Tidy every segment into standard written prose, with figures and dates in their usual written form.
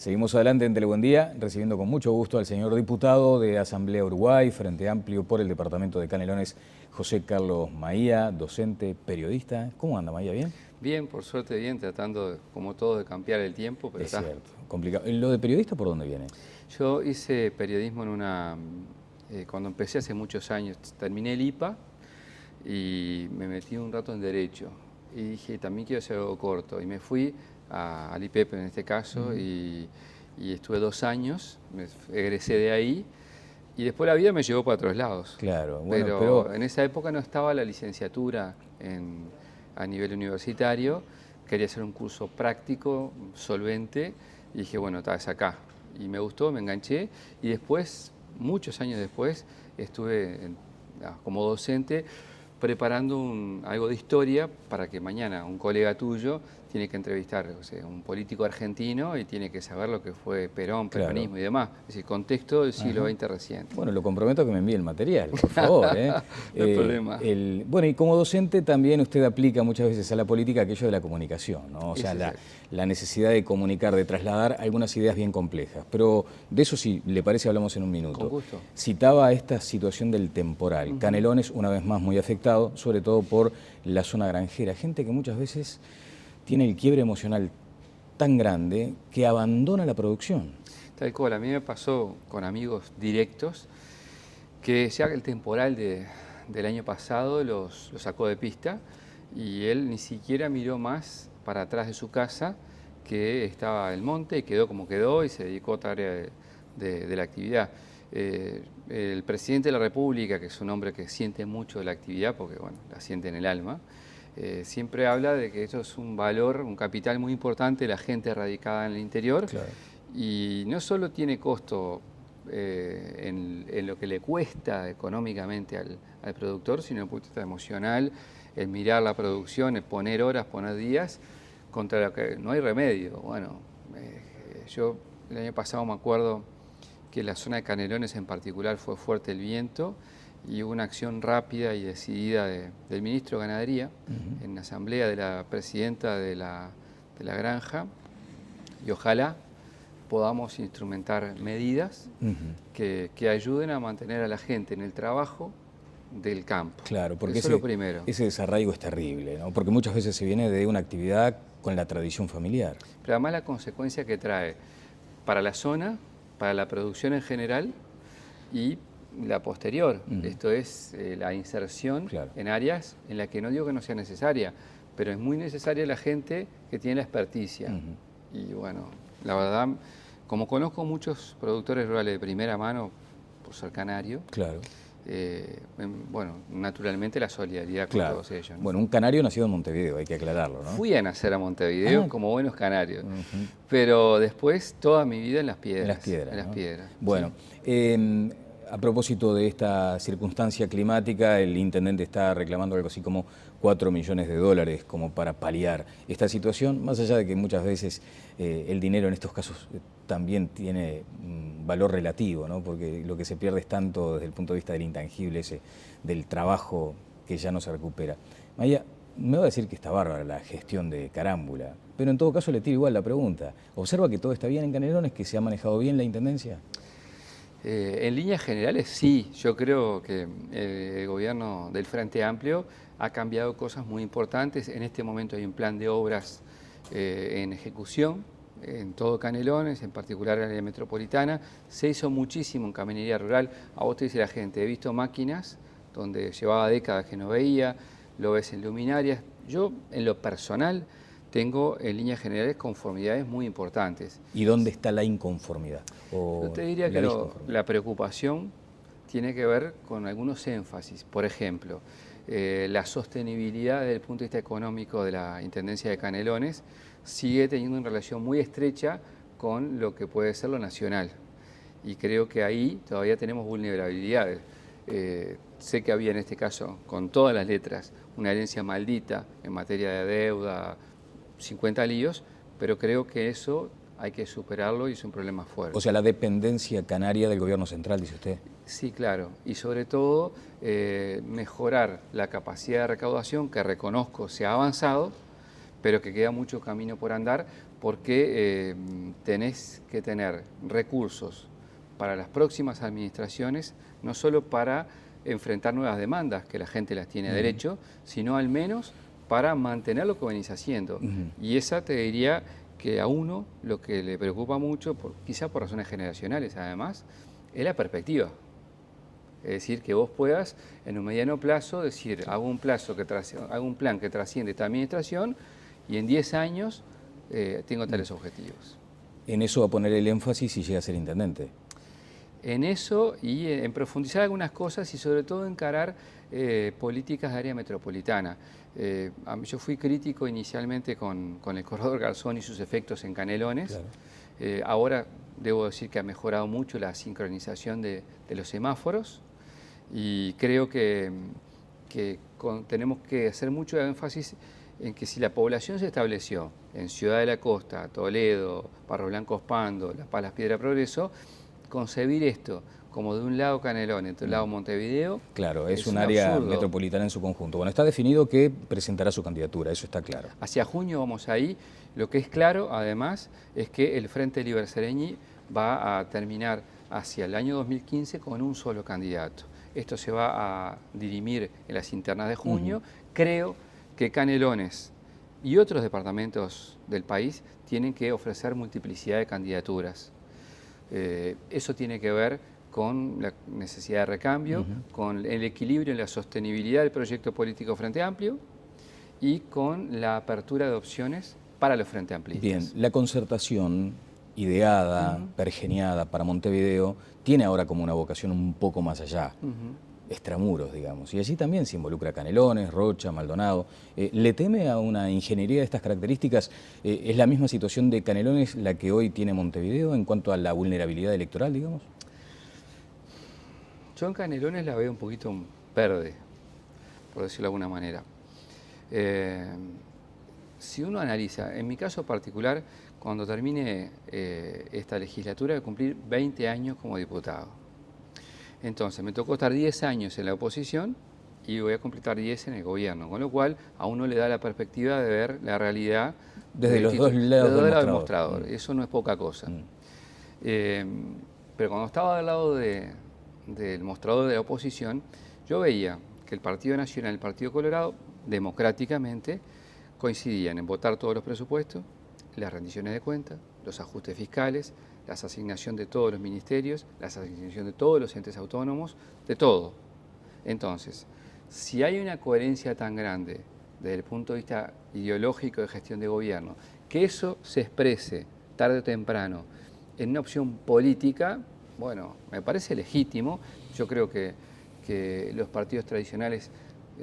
Seguimos adelante en Telebuen Día, recibiendo con mucho gusto al señor diputado de Asamblea Uruguay, Frente Amplio por el departamento de Canelones, José Carlos Maía, docente, periodista. ¿Cómo anda, Maía? ¿Bien? Bien, por suerte bien, tratando, como todo, de cambiar el tiempo, pero es cierto, complicado. ¿Lo de periodista por dónde viene? Yo hice periodismo cuando empecé hace muchos años, terminé el IPA y me metí un rato en Derecho. Y dije, también quiero hacer algo corto. Y me fui al IPEP en este caso y estuve 2 años, me egresé de ahí. Y después la vida me llevó para otros lados. Claro, bueno, pero en esa época no estaba la licenciatura a nivel universitario. Quería hacer un curso práctico, solvente, y dije, bueno, es acá. Y me gustó, me enganché, y después, muchos años después, estuve como docente preparando algo de historia para que mañana un colega tuyo tiene que entrevistar a un político argentino y tiene que saber lo que fue Perón, peronismo y demás. Es decir, contexto del siglo XX reciente. Bueno, lo comprometo a que me envíe el material, por favor. No hay problema. Bueno, y como docente también usted aplica muchas veces a la política aquello de la comunicación, ¿no? O sea, la necesidad de comunicar, de trasladar algunas ideas bien complejas. Pero de eso, si le parece, hablamos en un minuto. Con gusto. Citaba esta situación del temporal. Canelones, una vez más, muy afectado, sobre todo por la zona granjera. Gente que muchas veces tiene el quiebre emocional tan grande que abandona la producción. Tal cual, a mí me pasó con amigos directos que ya el temporal del año pasado los sacó de pista y él ni siquiera miró más para atrás de su casa, que estaba el monte, y quedó como quedó y se dedicó a otra área de la actividad. El presidente de la República, que es un hombre que siente mucho la actividad, porque bueno, la siente en el alma, siempre habla de que eso es un valor, un capital muy importante de la gente radicada en el interior. Claro. Y no solo tiene costo en lo que le cuesta económicamente al productor, sino desde el punto de vista emocional, el mirar la producción, el poner horas, poner días, contra lo que no hay remedio. Bueno, yo el año pasado me acuerdo que en la zona de Canelones en particular fue fuerte el viento y hubo una acción rápida y decidida del ministro de Ganadería en la asamblea de la presidenta de la granja, y ojalá podamos instrumentar medidas que ayuden a mantener a la gente en el trabajo del campo. Claro, porque eso es lo primero. Ese desarraigo es terrible, ¿no? Porque muchas veces se viene de una actividad con la tradición familiar. Pero además la consecuencia que trae para la zona, para la producción en general y la posterior. Esto es la inserción en áreas en las que no digo que no sea necesaria, pero es muy necesaria la gente que tiene la experticia. Y bueno, la verdad, como conozco muchos productores rurales de primera mano, por ser canario, claro. Bueno, naturalmente la solidaridad con todos ellos, ¿no? Bueno, un canario nacido en Montevideo, hay que aclararlo, ¿no? Fui a nacer a Montevideo como buenos canarios, pero después toda mi vida en Las Piedras. En Las Piedras. En Las Piedras. Bueno, a propósito de esta circunstancia climática, el intendente está reclamando algo así como 4 millones de dólares como para paliar esta situación, más allá de que muchas veces el dinero en estos casos también tiene valor relativo, ¿no? Porque lo que se pierde es tanto desde el punto de vista del intangible, del trabajo que ya no se recupera. Maía, me va a decir que está bárbara la gestión de Carámbula, pero en todo caso le tiro igual la pregunta. ¿Observa que todo está bien en Canelones, que se ha manejado bien la intendencia? En líneas generales sí, yo creo que el gobierno del Frente Amplio ha cambiado cosas muy importantes. En este momento hay un plan de obras en ejecución en todo Canelones, en particular en la área metropolitana. Se hizo muchísimo en caminería rural. A vos te dice la gente, he visto máquinas donde llevaba décadas que no veía, lo ves en luminarias. Yo, en lo personal, tengo en líneas generales conformidades muy importantes. ¿Y dónde está la inconformidad? Yo te diría que la preocupación tiene que ver con algunos énfasis. Por ejemplo, la sostenibilidad desde el punto de vista económico de la Intendencia de Canelones sigue teniendo una relación muy estrecha con lo que puede ser lo nacional. Y creo que ahí todavía tenemos vulnerabilidades. Sé que había en este caso, con todas las letras, una herencia maldita en materia de deuda, 50 líos, pero creo que eso hay que superarlo y es un problema fuerte. O sea, la dependencia canaria del gobierno central, dice usted. Sí, claro. Y sobre todo, mejorar la capacidad de recaudación, que reconozco se ha avanzado, pero que queda mucho camino por andar, porque tenés que tener recursos para las próximas administraciones, no solo para enfrentar nuevas demandas, que la gente las tiene derecho, sino al menos para mantener lo que venís haciendo. Y esa te diría que a uno lo que le preocupa mucho, quizá por razones generacionales además, es la perspectiva. Es decir, que vos puedas en un mediano plazo decir, hago un plan que trasciende esta administración y en 10 años tengo tales objetivos. En eso va a poner el énfasis si llega a ser intendente. En eso y en profundizar algunas cosas y sobre todo encarar políticas de área metropolitana. Yo fui crítico inicialmente con el corredor Garzón y sus efectos en Canelones. Claro. Ahora debo decir que ha mejorado mucho la sincronización de los semáforos y creo que tenemos que hacer mucho énfasis en que si la población se estableció en Ciudad de la Costa, Toledo, Barros Blancos Pando, Las Palas, Piedra Progreso, concebir esto como de un lado Canelones, de un lado Montevideo. Claro, es un área metropolitana en su conjunto. Bueno, está definido que presentará su candidatura, eso está claro. Hacia junio vamos ahí. Lo que es claro, además, es que el Frente Liber Sereñi va a terminar hacia el año 2015 con un solo candidato. Esto se va a dirimir en las internas de junio. Creo que Canelones y otros departamentos del país tienen que ofrecer multiplicidad de candidaturas. Eso tiene que ver con la necesidad de recambio, con el equilibrio y la sostenibilidad del proyecto político Frente Amplio y con la apertura de opciones para los Frente Amplistas. Bien, la concertación ideada, pergeniada para Montevideo, tiene ahora como una vocación un poco más allá, extramuros, digamos. Y allí también se involucra Canelones, Rocha, Maldonado. ¿Le teme a una ingeniería de estas características? ¿Es la misma situación de Canelones la que hoy tiene Montevideo en cuanto a la vulnerabilidad electoral, digamos? Yo en Canelones la veo un poquito verde, por decirlo de alguna manera. Si uno analiza, en mi caso particular, cuando termine esta legislatura, voy a cumplir 20 años como diputado. Entonces, me tocó estar 10 años en la oposición y voy a completar 10 en el gobierno, con lo cual a uno le da la perspectiva de ver la realidad desde los dos lados del mostrador. Eso no es poca cosa. Pero cuando estaba del lado del mostrador de la oposición, yo veía que el Partido Nacional y el Partido Colorado, democráticamente, coincidían en votar todos los presupuestos, las rendiciones de cuentas, los ajustes fiscales, la asignación de todos los ministerios, la asignación de todos los entes autónomos, de todo. Entonces, si hay una coherencia tan grande desde el punto de vista ideológico de gestión de gobierno, que eso se exprese tarde o temprano en una opción política, bueno, me parece legítimo. Yo creo que los partidos tradicionales,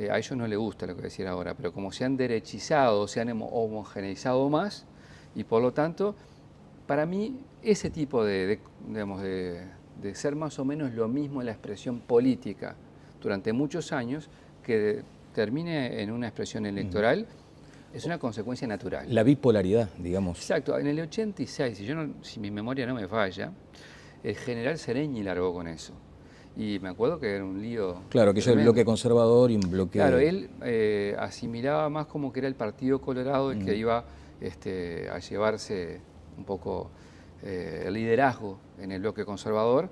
a ellos no les gusta lo que decir ahora, pero como se han derechizado, se han homogeneizado más, y por lo tanto, para mí, ese tipo de ser más o menos lo mismo en la expresión política durante muchos años, que termine en una expresión electoral, es una consecuencia natural. La bipolaridad, digamos. Exacto. En el 86, si mi memoria no me falla, el general Sereñi largó con eso. Y me acuerdo que era un lío. Claro, que es el bloque conservador y un bloque. Claro, él asimilaba más como que era el Partido Colorado el que iba a llevarse un poco el liderazgo en el bloque conservador.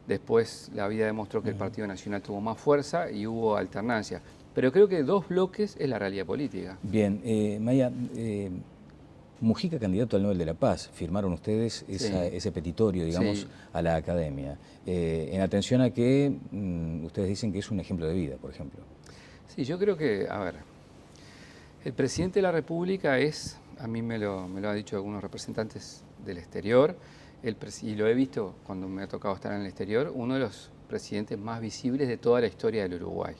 Después la vida demostró que el Partido Nacional tuvo más fuerza y hubo alternancia. Pero creo que dos bloques es la realidad política. Bien, Maya, Mujica candidato al Nobel de la Paz, firmaron ustedes ese petitorio, digamos, a la academia, en atención a que ustedes dicen que es un ejemplo de vida, por ejemplo. Sí, yo creo que, a ver, el presidente de la República es, a mí me lo han dicho algunos representantes del exterior, y lo he visto cuando me ha tocado estar en el exterior, uno de los presidentes más visibles de toda la historia del Uruguay.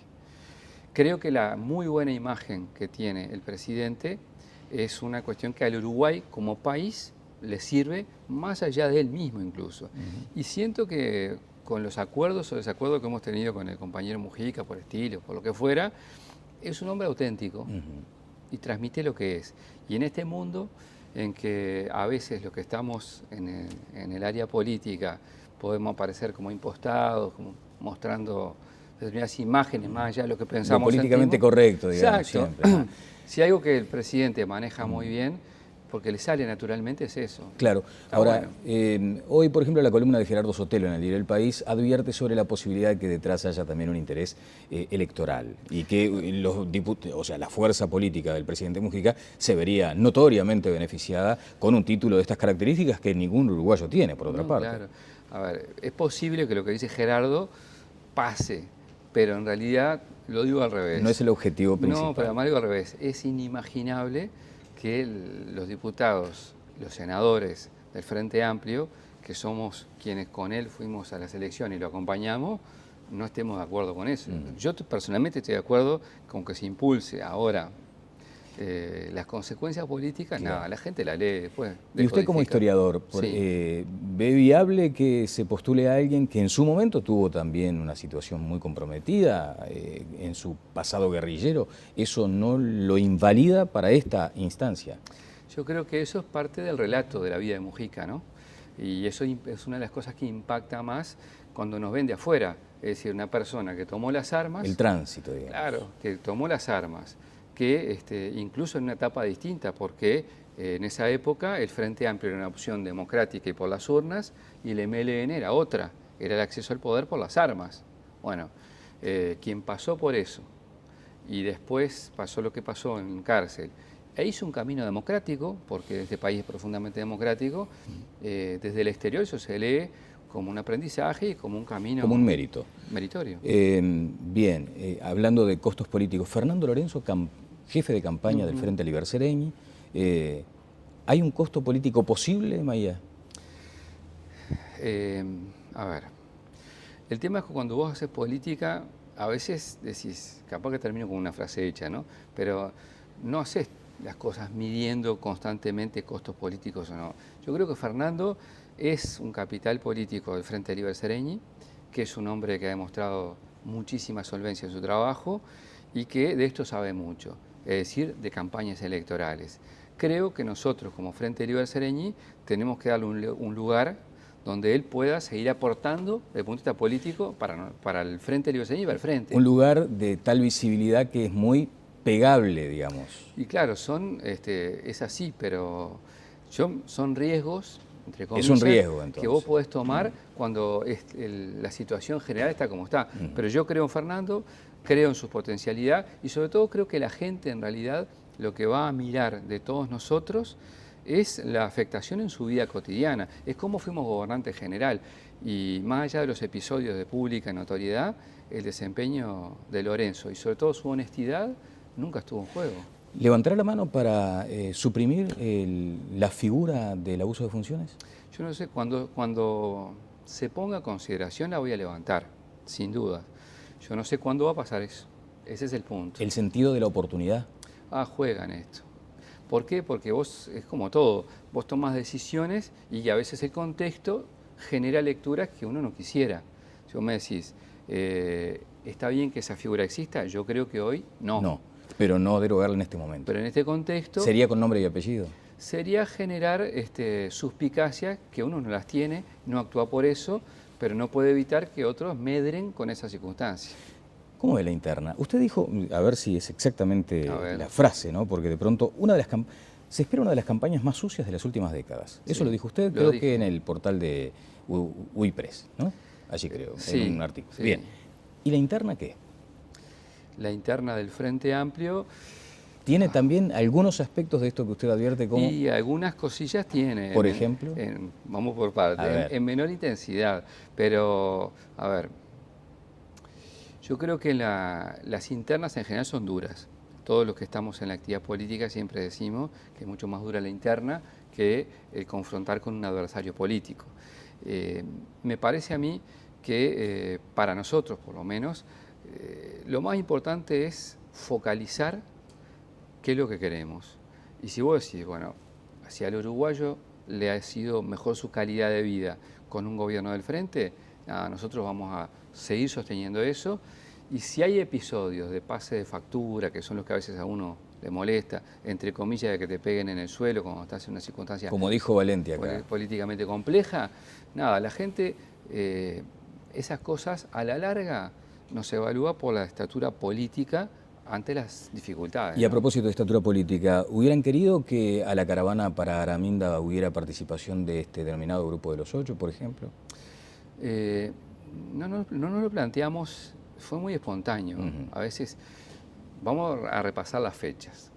Creo que la muy buena imagen que tiene el presidente es una cuestión que al Uruguay como país le sirve más allá de él mismo incluso. Y siento que con los acuerdos o desacuerdos que hemos tenido con el compañero Mujica, por estilo, por lo que fuera, es un hombre auténtico y transmite lo que es. Y en este mundo en que a veces los que estamos en el área política podemos parecer como impostados, como mostrando determinadas imágenes más allá de lo que pensamos. Lo políticamente correcto, digamos. Exacto. Siempre. Si algo que el presidente maneja muy bien porque le sale naturalmente es eso. Claro. Está Ahora, bueno. hoy, por ejemplo, la columna de Gerardo Sotelo en el diario El País advierte sobre la posibilidad de que detrás haya también un interés electoral y que la fuerza política del presidente Mujica se vería notoriamente beneficiada con un título de estas características que ningún uruguayo tiene, por otra parte. Claro. A ver, es posible que lo que dice Gerardo pase, pero en realidad lo digo al revés. No es el objetivo principal. No, pero además digo al revés. Es inimaginable que los diputados, los senadores del Frente Amplio, que somos quienes con él fuimos a las elecciones y lo acompañamos, no estemos de acuerdo con eso. Yo personalmente estoy de acuerdo con que se impulse ahora las consecuencias políticas, claro. Nada, la gente la lee después. Y usted como historiador, ¿ve viable que se postule a alguien que en su momento tuvo también una situación muy comprometida en su pasado guerrillero? ¿Eso no lo invalida para esta instancia? Yo creo que eso es parte del relato de la vida de Mujica, ¿no? Y eso es una de las cosas que impacta más cuando nos ven de afuera. Es decir, una persona que tomó las armas... El tránsito, digamos. Claro, que tomó las armas, que incluso en una etapa distinta, porque en esa época el Frente Amplio era una opción democrática y por las urnas, y el MLN era otra, era el acceso al poder por las armas. Bueno, quien pasó por eso, y después pasó lo que pasó en cárcel, e hizo un camino democrático, porque este país es profundamente democrático, desde el exterior eso se lee como un aprendizaje y como un camino... Como un mérito. Meritorio. Hablando de costos políticos, Fernando Lorenzo, jefe de campaña del Frente Liber Seregni, ¿hay un costo político posible, Maía? A ver, el tema es que cuando vos haces política, a veces decís, capaz que termino con una frase hecha, ¿no? Pero no haces las cosas midiendo constantemente costos políticos o no. Yo creo que Fernando es un capital político del Frente Liber Seregni, que es un hombre que ha demostrado muchísima solvencia en su trabajo y que de esto sabe mucho, es decir, de campañas electorales. Creo que nosotros como Frente Liber Seregni tenemos que darle un lugar donde él pueda seguir aportando desde el punto de vista político para el Frente Liber Seregni y para el Frente. Un lugar de tal visibilidad que es muy pegable, digamos. Y claro, es así, pero son riesgos, entre comillas, es un riesgo, entonces, que vos podés tomar cuando la situación general está como está. Pero yo creo en Fernando, creo en su potencialidad y sobre todo creo que la gente en realidad lo que va a mirar de todos nosotros es la afectación en su vida cotidiana, es cómo fuimos gobernante general y más allá de los episodios de pública notoriedad, el desempeño de Lorenzo y sobre todo su honestidad nunca estuvo en juego. ¿Levantará la mano para suprimir la figura del abuso de funciones? Yo no sé, cuando se ponga a consideración la voy a levantar, sin duda. Yo no sé cuándo va a pasar eso, ese es el punto. ¿El sentido de la oportunidad? Juegan esto. ¿Por qué? Porque vos, es como todo, vos tomás decisiones y a veces el contexto genera lecturas que uno no quisiera. Si vos me decís, ¿está bien que esa figura exista? Yo creo que hoy no. No, pero no derogarla en este momento. Pero en este contexto... ¿Sería con nombre y apellido? Sería generar suspicacias que uno no las tiene, no actúa por eso, pero no puede evitar que otros medren con esa circunstancia. ¿Cómo ve la interna? Usted dijo, a ver si es exactamente la frase, ¿no? Porque de pronto se espera una de las campañas más sucias de las últimas décadas. Sí, eso lo dijo usted, creo que en el portal de UIPRES, ¿no? Allí creo, sí, en un artículo. Sí. Bien. ¿Y la interna qué? La interna del Frente Amplio... ¿Tiene también algunos aspectos de esto que usted advierte como...? Y algunas cosillas tiene. ¿Por ejemplo? Vamos por partes, en menor intensidad. Pero, a ver, yo creo que las internas en general son duras. Todos los que estamos en la actividad política siempre decimos que es mucho más dura la interna que confrontar con un adversario político. Me parece a mí que para nosotros, por lo menos, lo más importante es focalizar qué es lo que queremos. Y si vos decís, bueno, hacia el uruguayo le ha sido mejor su calidad de vida con un gobierno del Frente, nosotros vamos a seguir sosteniendo eso. Y si hay episodios de pase de factura, que son los que a veces a uno le molesta, entre comillas, de que te peguen en el suelo cuando estás en una circunstancia... Como dijo Valenti acá. Políticamente compleja, la gente, esas cosas a la larga nos evalúa por la estatura política ante las dificultades. Y a ¿no? propósito de estatura política, ¿hubieran querido que a la caravana para Araminda hubiera participación de este denominado Grupo de los Ocho, por ejemplo? No nos lo planteamos, fue muy espontáneo. A veces, vamos a repasar las fechas.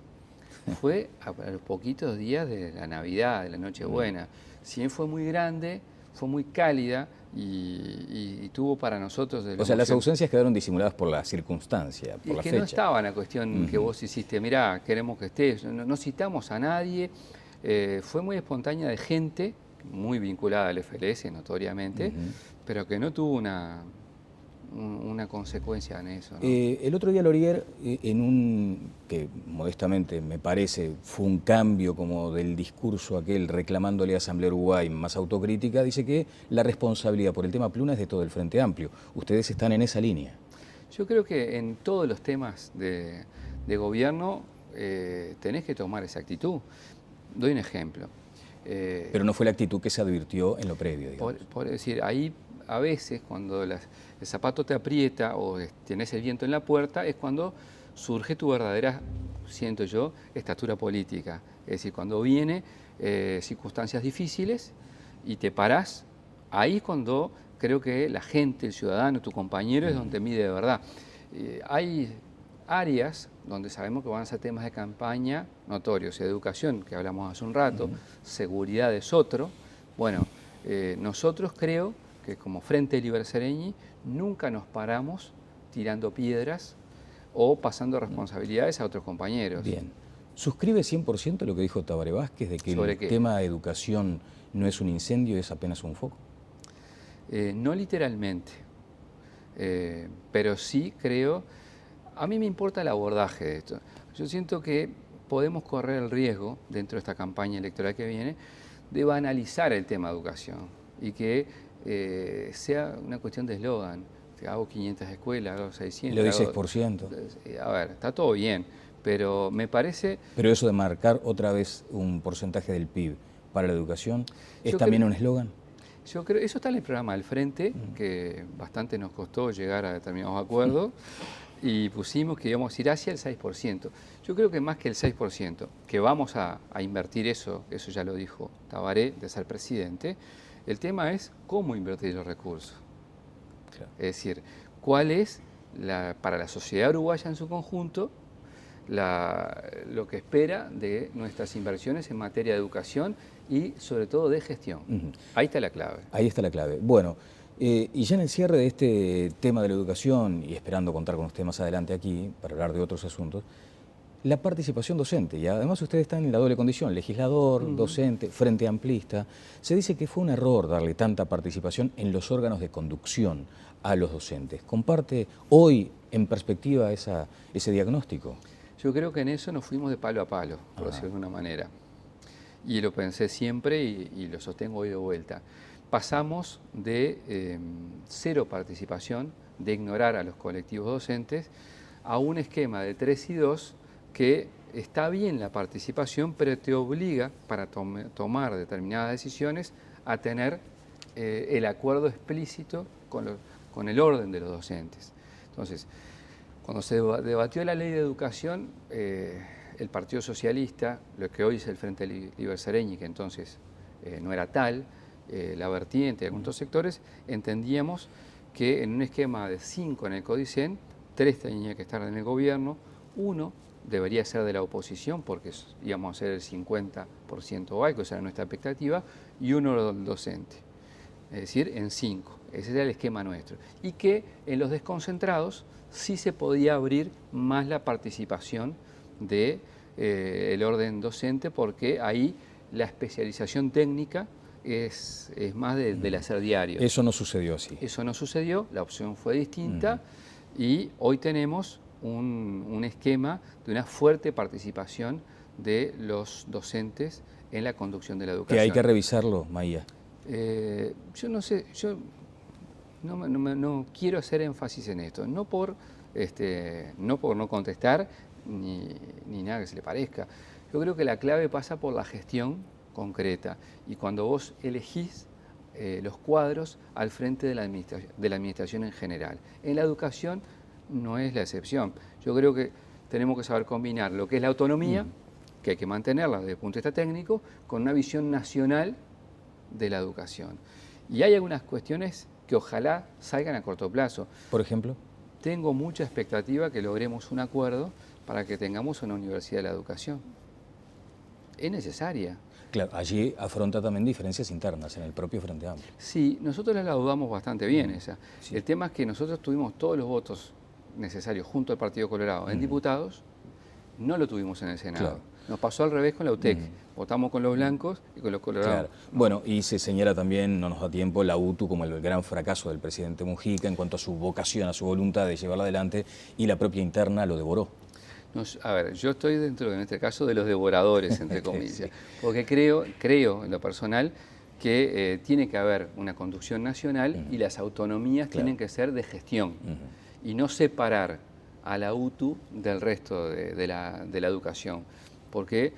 Fue a los poquitos días de la Navidad, de la Nochebuena. Si bien fue muy grande, fue muy cálida y tuvo para nosotros... O sea, las ausencias quedaron disimuladas por la circunstancia, por la fecha. No estaba la cuestión que vos hiciste, mirá, queremos que estés, no citamos a nadie. Fue muy espontánea de gente muy vinculada al FLS, notoriamente, pero que no tuvo una consecuencia en eso, ¿no? El otro día Lorier, en un que modestamente me parece fue un cambio como del discurso aquel reclamándole a Asamblea Uruguay más autocrítica, dice que la responsabilidad por el tema Pluna es de todo el Frente Amplio. Ustedes están en esa línea. Yo creo que en todos los temas de gobierno tenés que tomar esa actitud. Doy un ejemplo. Pero no fue la actitud que se advirtió en lo previo, digamos. Por decir, ahí a veces cuando el zapato te aprieta o tenés el viento en la puerta es cuando surge tu verdadera, siento yo, estatura política. Es decir, cuando viene circunstancias difíciles y te parás, ahí es cuando creo que la gente, el ciudadano, tu compañero es donde mide de verdad. Hay áreas donde sabemos que van a ser temas de campaña notorios, educación, que hablamos hace un rato, seguridad es otro. Bueno, nosotros creo que como Frente Liber Sereñi nunca nos paramos tirando piedras o pasando responsabilidades a otros compañeros. Bien. ¿Suscribe 100% lo que dijo Tabaré Vázquez de que el tema de educación no es un incendio, es apenas un foco? No literalmente, pero sí creo... A mí me importa el abordaje de esto. Yo siento que podemos correr el riesgo, dentro de esta campaña electoral que viene, de banalizar el tema educación y que sea una cuestión de eslogan. Hago 500 escuelas, hago 600. Lo di 6%. A ver, está todo bien, pero me parece... Pero eso de marcar otra vez un porcentaje del PIB para la educación, ¿es también un eslogan? Yo creo, eso está en el programa del Frente, que bastante nos costó llegar a determinados acuerdos, y pusimos que íbamos a ir hacia el 6%. Yo creo que más que el 6%, que vamos a invertir eso ya lo dijo Tabaré, de ser presidente, el tema es cómo invertir los recursos. Claro. Es decir, cuál es, para la sociedad uruguaya en su conjunto, lo que espera de nuestras inversiones en materia de educación y sobre todo de gestión. Ahí está la clave. Ahí está la clave. Bueno, y ya en el cierre de este tema de la educación, y esperando contar con usted más adelante aquí para hablar de otros asuntos, la participación docente, y además ustedes están en la doble condición, legislador, docente, frente amplista. Se dice que fue un error darle tanta participación en los órganos de conducción a los docentes. ¿Comparte hoy en perspectiva ese diagnóstico? Yo creo que en eso nos fuimos de palo a palo, por decirlo de alguna manera. Y lo pensé siempre y lo sostengo hoy de vuelta. Pasamos de cero participación, de ignorar a los colectivos docentes, a un esquema de 3 y 2 que está bien la participación, pero te obliga, para tomar determinadas decisiones, a tener el acuerdo explícito con el orden de los docentes. Entonces, cuando se debatió la ley de educación, el Partido Socialista, lo que hoy es el Frente Liber Sereñi, que entonces no era tal, la vertiente de algunos sectores, entendíamos que en un esquema de 5 en el Codicen, 3 tenían que estar en el gobierno, 1 debería ser de la oposición, porque íbamos a ser el 50% o algo, esa era nuestra expectativa, y 1 del docente. Es decir, en 5. Ese era el esquema nuestro. Y que en los desconcentrados sí se podía abrir más la participación del orden docente, porque ahí la especialización técnica es más del hacer diario. Eso no sucedió así. Eso no sucedió, la opción fue distinta y hoy tenemos un esquema de una fuerte participación de los docentes en la conducción de la educación. Que hay que revisarlo, Maía. Yo no sé, yo no quiero hacer énfasis en esto, no por no contestar ni nada que se le parezca. Yo creo que la clave pasa por la gestión concreta y cuando vos elegís los cuadros al frente de la administración en general. En la educación no es la excepción. Yo creo que tenemos que saber combinar lo que es la autonomía, que hay que mantenerla desde el punto de vista técnico, con una visión nacional de la educación. Y hay algunas cuestiones que ojalá salgan a corto plazo. Por ejemplo. Tengo mucha expectativa que logremos un acuerdo para que tengamos una universidad de la educación. Es necesaria. Claro, allí afronta también diferencias internas en el propio Frente Amplio. Sí, nosotros la dudamos bastante bien esa. Sí. El tema es que nosotros tuvimos todos los votos necesarios junto al Partido Colorado en diputados, no lo tuvimos en el Senado. Claro. Nos pasó al revés con la UTEC. Votamos con los blancos y con los colorados. Claro. Bueno, y se señala también, no nos da tiempo, la UTU como el gran fracaso del presidente Mujica en cuanto a su vocación, a su voluntad de llevarla adelante, y la propia interna lo devoró. A ver, yo estoy dentro, en este caso, de los devoradores, entre comillas, sí. Porque creo en lo personal que tiene que haber una conducción nacional y las autonomías tienen que ser de gestión y no separar a la UTU del resto de la educación, porque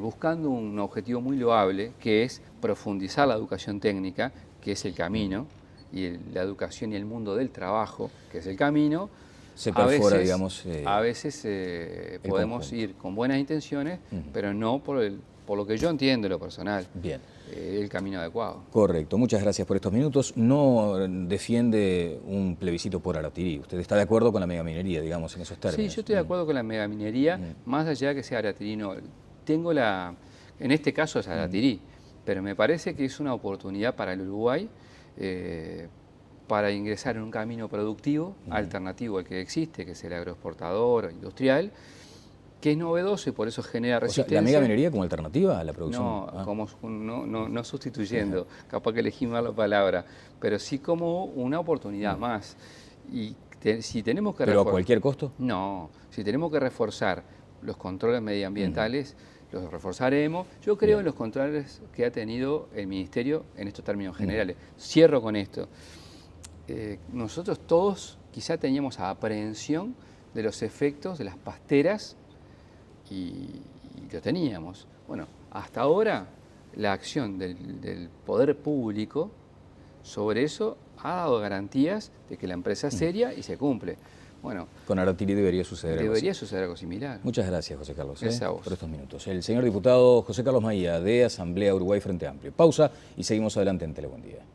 buscando un objetivo muy loable, que es profundizar la educación técnica, que es el camino, y la educación y el mundo del trabajo, que es el camino, se perfora, digamos, a veces podemos conjunto. Ir con buenas intenciones, pero no por lo que yo entiendo en lo personal. Bien. El camino adecuado. Correcto. Muchas gracias por estos minutos. No defiende un plebiscito por Aratirí. ¿Usted está de acuerdo con la megaminería, digamos, en esos términos? Sí, yo estoy de acuerdo con la megaminería, más allá de que sea Aratirí. No. En este caso es Aratirí, pero me parece que es una oportunidad para el Uruguay para ingresar en un camino productivo, alternativo al que existe, que es el agroexportador, industrial, que es novedoso y por eso genera resistencia. O sea, ¿la megaminería como alternativa a la producción? No sustituyendo, capaz que elegí mal la palabra, pero sí como una oportunidad más. Y si tenemos que ¿Pero a cualquier costo? No, si tenemos que reforzar los controles medioambientales, los reforzaremos. Yo creo en los controles que ha tenido el Ministerio en estos términos generales. Cierro con esto. Nosotros todos quizá teníamos aprehensión de los efectos de las pasteras y lo teníamos. Bueno, hasta ahora la acción del poder público sobre eso ha dado garantías de que la empresa es seria y se cumple. Bueno, con Aratirí debería suceder algo similar. Muchas gracias, José Carlos, gracias a vos. por estos minutos. El señor diputado José Carlos Maía, de Asamblea Uruguay Frente Amplio. Pausa y seguimos adelante en Telebuen Día.